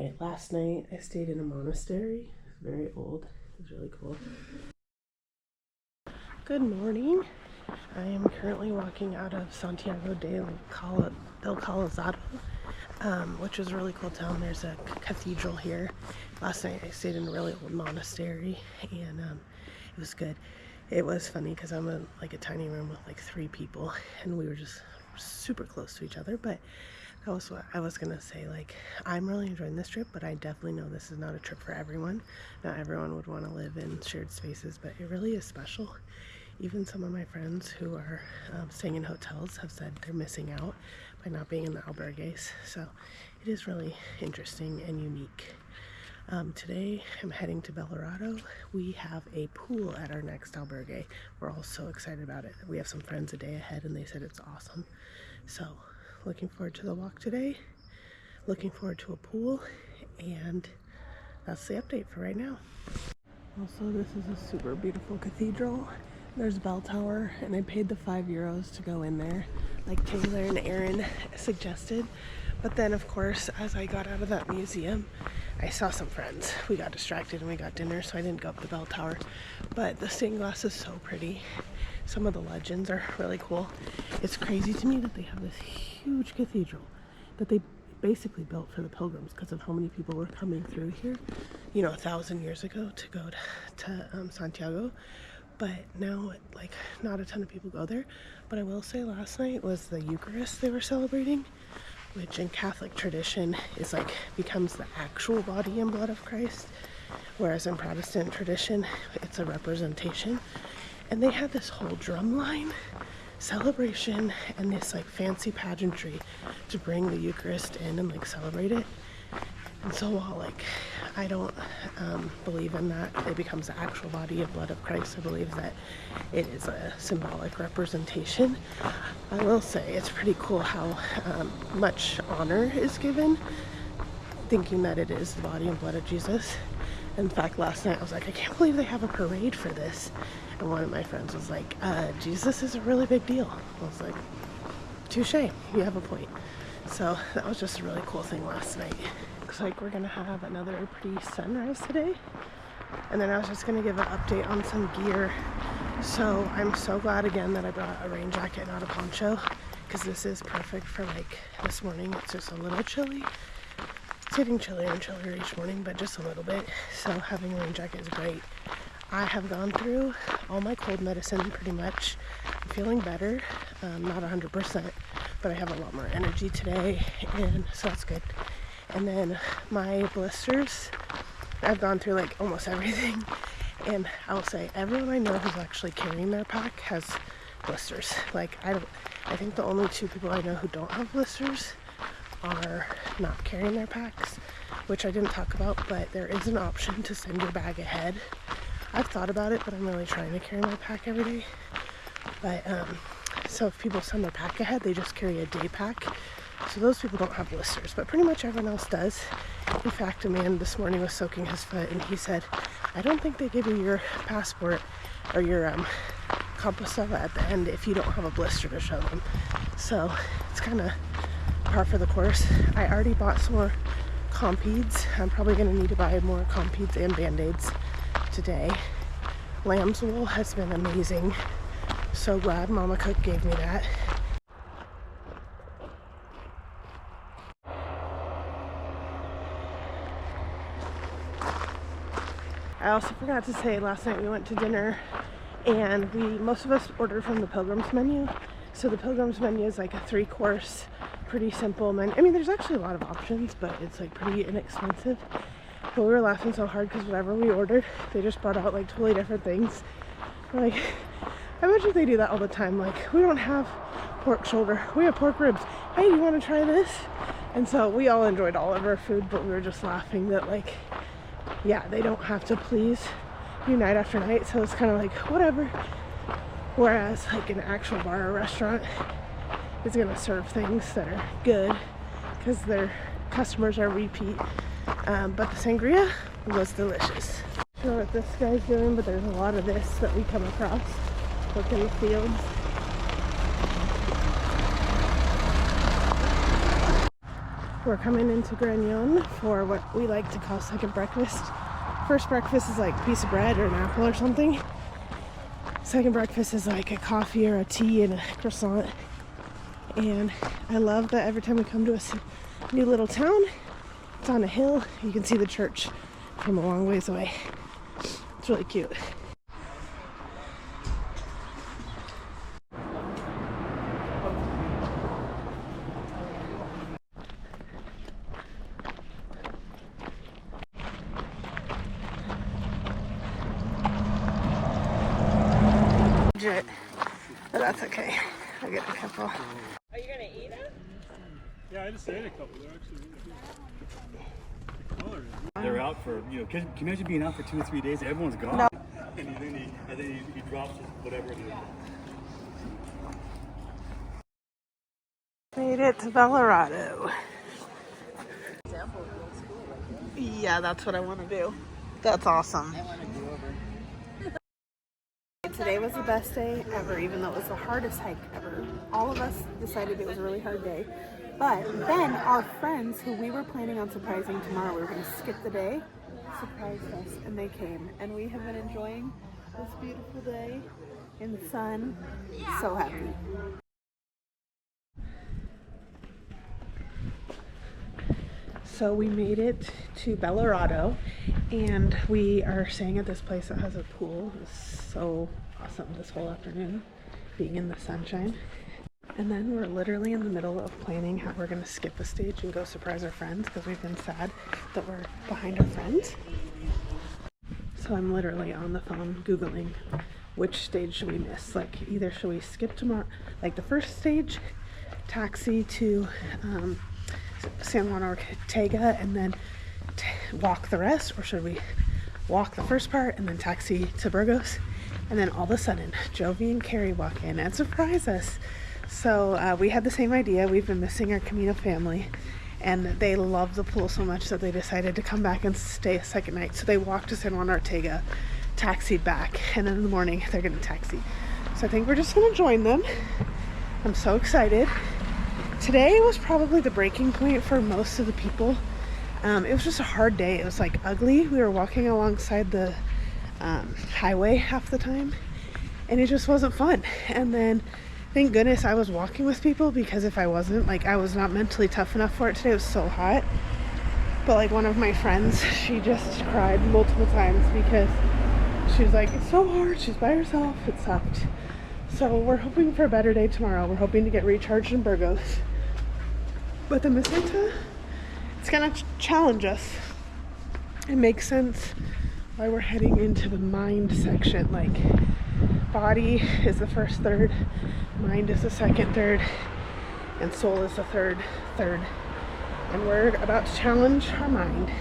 Alright, last night I stayed in a monastery. It's very old. It was really cool. Good morning. I am currently walking out of Santiago del Colorado, which is a really cool town. There's a cathedral here. Last night I stayed in a really old monastery, and it was good. It was funny because I'm in like a tiny room with like 3 people, and we were just super close to each other. But that was what I was gonna say. Like, I'm really enjoying this trip, but I definitely know this is not a trip for everyone. Not everyone would want to live in shared spaces, but it really is special. Even some of my friends who are staying in hotels have said they're missing out by not being in the albergues. So it is really interesting and unique. Today I'm heading to Belorado. We have a pool at our next albergue. We're all so excited about it. We have some friends a day ahead and they said it's awesome. So looking forward to the walk today. Looking forward to a pool, and that's the update for right now. Also, this is a super beautiful cathedral. There's a bell tower, and I paid the €5 to go in there, like Taylor and Aaron suggested. But then, of course, as I got out of that museum, I saw some friends. We got distracted and we got dinner, so I didn't go up the bell tower. But the stained glass is so pretty. Some of the legends are really cool. It's crazy to me that they have this huge cathedral that they basically built for the pilgrims because of how many people were coming through here, 1,000 years ago to go to Santiago. But now, like, not a ton of people go there. But I will say last night was the Eucharist they were celebrating, which in Catholic tradition is like becomes the actual body and blood of Christ, whereas in Protestant tradition it's a representation. And they had this whole drumline celebration and this like fancy pageantry to bring the Eucharist in and like celebrate it. And so while like I don't believe in that it becomes the actual body and blood of Christ, I believe that it is a symbolic representation. I will say it's pretty cool how much honor is given, thinking that it is the body and blood of Jesus. In fact, last night I was like, I can't believe they have a parade for this. And one of my friends was like, Jesus is a really big deal. I was like, touche, you have a point. So that was just a really cool thing last night. Looks like we're gonna have another pretty sunrise today. And then I was just gonna give an update on some gear. So I'm so glad again that I brought a rain jacket, not a poncho, because this is perfect for like this morning. It's just a little chilly. It's getting chillier and chillier each morning, but just a little bit. So having a rain jacket is great. I have gone through all my cold medicine pretty much. I'm feeling better, not 100%, but I have a lot more energy today, and so that's good. And then my blisters, I've gone through like almost everything, and I will say everyone I know who's actually carrying their pack has blisters. Like I think the only 2 people I know who don't have blisters are not carrying their packs, which I didn't talk about, but there is an option to send your bag ahead. I've thought about it, but I'm really trying to carry my pack every day. But so if people send their pack ahead, they just carry a day pack. So those people don't have blisters, but pretty much everyone else does. In fact, a man this morning was soaking his foot, and he said, I don't think they give you your passport or your compostela at the end if you don't have a blister to show them. So it's kind of par for the course. I already bought some more Compeeds. I'm probably going to need to buy more Compeeds and Band-Aids today. Lamb's wool has been amazing. So glad Mama Cook gave me that. I also forgot to say, last night we went to dinner and most of us ordered from the Pilgrim's menu. So the Pilgrim's menu is like a 3-course, pretty simple menu. I mean, there's actually a lot of options, but it's like pretty inexpensive. But we were laughing so hard because whatever we ordered, they just brought out like totally different things. Like, I imagine they do that all the time. Like, we don't have pork shoulder, we have pork ribs. Hey, do you want to try this? And so we all enjoyed all of our food, but we were just laughing that like, yeah, they don't have to please you night after night, so it's kind of like whatever. Whereas like an actual bar or restaurant is gonna serve things that are good because their customers are repeat. But the sangria was delicious. I don't know what this guy's doing, but there's a lot of this that we come across. Look in the fields. We're coming into Grignon for what we like to call second breakfast. First breakfast is like a piece of bread or an apple or something. Second breakfast is like a coffee or a tea and a croissant. And I love that every time we come to a new little town, it's on a hill. You can see the church from a long ways away. It's really cute. Legit, but that's okay. I'll get a couple. Are you gonna eat them? Yeah, I just ate a couple. They're actually really good. They're out for, you know, can you imagine being out for 2 or 3 days? Everyone's gone. No. And then he drops whatever it is. Made it to Belorado. Yeah, that's what I want to do. That's awesome. Today was the best day ever, even though it was the hardest hike ever. All of us decided it was a really hard day. But then our friends who we were planning on surprising tomorrow, we were going to skip the day, surprised us, and they came. And we have been enjoying this beautiful day in the sun. So happy. So we made it to Belorado, and we are staying at this place that has a pool. It was so awesome this whole afternoon, being in the sunshine. And then we're literally in the middle of planning how we're going to skip a stage and go surprise our friends, because we've been sad that we're behind our friends. So I'm literally on the phone Googling which stage should we miss. Like, either should we skip tomorrow, like the first stage, taxi to San Juan Ortega and then walk the rest, or should we walk the first part and then taxi to Burgos? And then all of a sudden Jovi and Carrie walk in and surprise us. So we had the same idea. We've been missing our Camino family, and they love the pool so much that they decided to come back and stay a second night. So they walked to San Juan Ortega, taxied back, and in the morning they're gonna taxi. So I think we're just gonna join them. I'm so excited. Today was probably the breaking point for most of the people. It was just a hard day. It was like ugly. We were walking alongside the highway half the time, and it just wasn't fun. And then thank goodness I was walking with people, because if I wasn't, like, I was not mentally tough enough for it today. It was so hot. But like one of my friends, she just cried multiple times because she was like, it's so hard. She's by herself. It sucked. So we're hoping for a better day tomorrow. We're hoping to get recharged in Burgos. But the Meseta, it's gonna challenge us. It makes sense why we're heading into the mind section. Like, body is the first third, mind is the second third, and soul is the third. And we're about to challenge our mind.